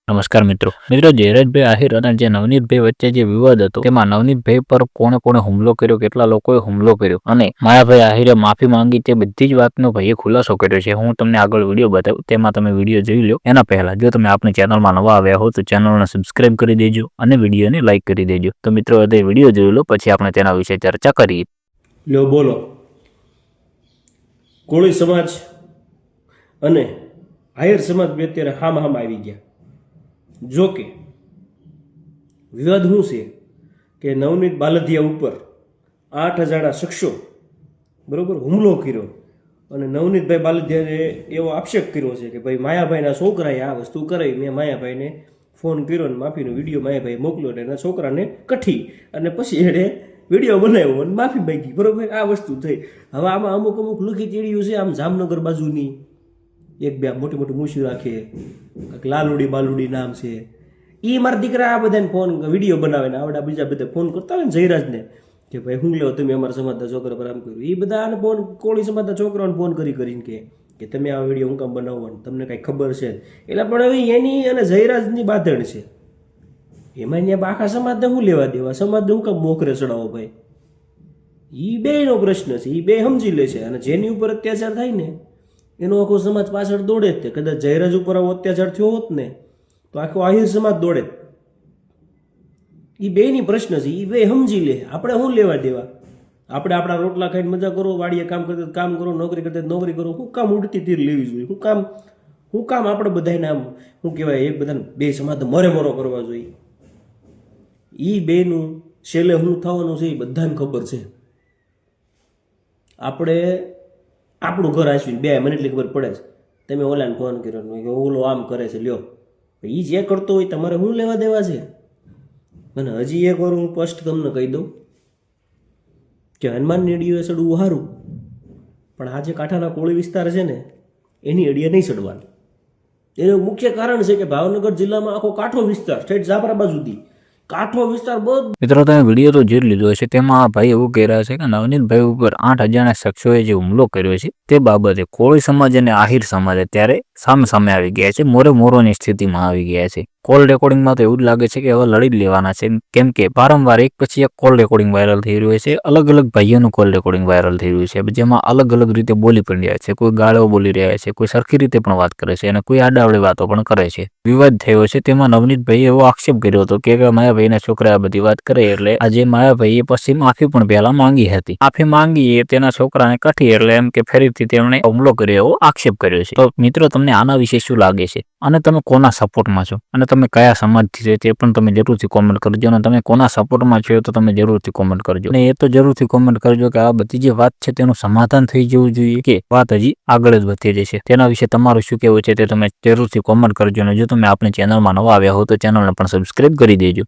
નમસ્કાર મિત્રો જયરાજભાઈ આહિર અને જે નવનીતભાઈ વચ્ચે જે વિવાદ હતો તેમાં નવનીતભાઈ પર કોણે હુમલો કર્યો, કેટલા લોકોએ હુમલો કર્યો અને માયાભાઈ આહિરે માફી માંગી, તે બધી જ વાતનો ભાઈએ ખુલાસો કર્યો છે. હું તમને આગળ વિડીયો બતાવું, તેમાં તમે વિડીયો જોઈ લો. એના પહેલા જો તમે આપણી ચેનલમાં નવા આવ્યા હો તો ચેનલને સબસ્ક્રાઇબ કરી દેજો અને વિડીયોને લાઇક કરી દેજો. તો મિત્રો હવે વિડીયો જોઈ લો, પછી આપણે તેના વિશે ચર્ચા કરીએ. લ્યો બોલો. કોળી સમાજ અને આહિર સમાજ બે અત્યારે હામ આવી ગયા. જો કે વિવાદ શું છે કે નવનીત બાલદિયા ઉપર 8 અજાણા શખ્સો બરોબર હુમલો કર્યો અને નવનીતભાઈ બાલદિયાએ એવો આક્ષેપ કર્યો છે કે ભાઈ માયાભાઈના છોકરાએ આ વસ્તુ કરાવી. મેં માયાભાઈને ફોન કર્યો અને માફીનો વિડીયો માયાભાઈ મોકલ્યો અને એના છોકરાને કઠી અને પછી એણે વિડીયો બનાવ્યો અને માફી માંગી. બરોબર, આ વસ્તુ થઈ. હવે આમાં અમુક લુખી ચીડિયું છે. આમ જામનગર બાજુની એક બે મોટી મૂછું રાખે, લાલુડી બાલુડી નામ છે. એ મારા દીકરા આ બધાને ફોન વિડીયો બનાવે ને આવડા બીજા બધા ફોન કરતા હોય ને જયરાજને કે ભાઈ હું લેવો તમે અમારા સમાજના છોકરા પર આમ કર્યું. એ બધાને ફોન કોળી સમાજના છોકરાઓને ફોન કરીને કે તમે આ વિડીયો હું કામ બનાવો, તમને કાંઈ ખબર છે એટલે. પણ હવે એની અને જયરાજની બાંધણ છે. એમાં અહીંયા આખા સમાજને શું લેવા દેવા? સમાજને હું કામ મોખરે ચડાવો ભાઈ? એ બેનો પ્રશ્ન છે. એ બે સમજી લે છે અને જેની ઉપર અત્યાચાર થાય ને એનો આખો સમાજ પાછળ દોડે જ. કદાચ જયરાજ ઉપર આવો અત્યાચાર થયો હોત ને તો આખો આહિર સમાજ દોડે. એ બેની પ્રશ્ન છે. એ બે સમજી લે. આપણે શું લેવા દેવા? આપણે આપણા રોટલા ખાઈને મજા કરો, વાડીએ કામ કરતા કામ કરો, નોકરી કરતા નોકરી કરો. શું કામ ઉડતી તીર લેવી જોઈએ? શું કામ આપણે બધાને આમ શું કહેવાય એક બધાને બે સમાજ મોરો કરવા જોઈએ? એ બેનું છેલ્લે શું થવાનું છે એ બધાને ખબર છે. આપણે આપણું ઘર આવીને બે મને એટલી ખબર પડે છે. તમે ઓલાને ફોન કર્યો કે ઓલો આમ કરે છે, લ્યો એ જે કરતો હોય તમારે શું લેવા દેવા છે? અને હજી એક વાર હું સ્પષ્ટ તમને કહી દઉં કે હનુમાનની અડીએ ચડવું સારું, પણ આ જે કાંઠાના કોળી વિસ્તાર છે ને એની અડીએ નહીં ચડવાનું. એનું મુખ્ય કારણ છે કે ભાવનગર જિલ્લામાં આખો કાંઠો વિસ્તાર સ્ટેટ જાફરાબાદ સુધી કાંઠો વિસ્તાર બધો. મિત્રો તમે વિડીયો તો જોઈ લીધો હશે. તેમાં ભાઈ એવું કહી રહ્યા છે કે નવનીતભાઈ ઉપર 8 અજાણ્યા શખ્સોએ જે હુમલો કર્યો છે તે બાબતે કોળી સમાજ અને આહિર સમાજ અત્યારે સામે આવી ગયા છે, મોરોની સ્થિતિમાં આવી ગયા છે. કોલ રેકોર્ડિંગમાં તો એવું જ લાગે છે કે હવે લડી લેવાના છે, કેમ કે વારંવાર એક પછી એક કોલ રેકોર્ડિંગ વાયરલ થઈ રહ્યું છે. અલગ ભાઈઓનું કોલ રેકોર્ડિંગ વાયરલ થઈ રહ્યું છે, જેમાં અલગ રીતે બોલી પણ રહ્યા છે. કોઈ ગાળો બોલી રહ્યા છે, કોઈ સરખી રીતે પણ વાત કરે છે અને કોઈ આડાવડી વાતો પણ કરે છે. વિવાદ થયો છે. તેમાં નવનીતભાઈએ એવો આક્ષેપ કર્યો હતો કે માયાભાઈના છોકરા આ બધી વાત કરે એટલે આજે માયાભાઈએ પછી માફી પણ પહેલા માંગી હતી. માફી માંગી એ તેના છોકરાને કઠી એટલે એમ કે ફરીથી તેમણે હુમલો કર્યો એવો આક્ષેપ કર્યો છે. તો મિત્રો તમને આના વિશે શું લાગે છે અને તમે કોના સપોર્ટમાં છો અને તમે કયા સમાજથી છે તે પણ તમે જરૂરથી કોમેન્ટ કરજો. અને તમે કોના સપોર્ટમાં છો તો તમે જરૂરથી કોમેન્ટ કરજો. અને એ તો જરૂરથી કોમેન્ટ કરજો કે આ બધી જે વાત છે તેનું સમાધાન થઈ જવું જોઈએ કે વાત હજી આગળ જ વધી જશે. તેના વિશે તમારું શું કહેવું છે તે તમે જરૂરથી કોમેન્ટ કરજો. અને જો તમે આપણી ચેનલમાં નવા આવ્યા હો તો ચેનલને પણ સબસ્ક્રાઇબ કરી દેજો.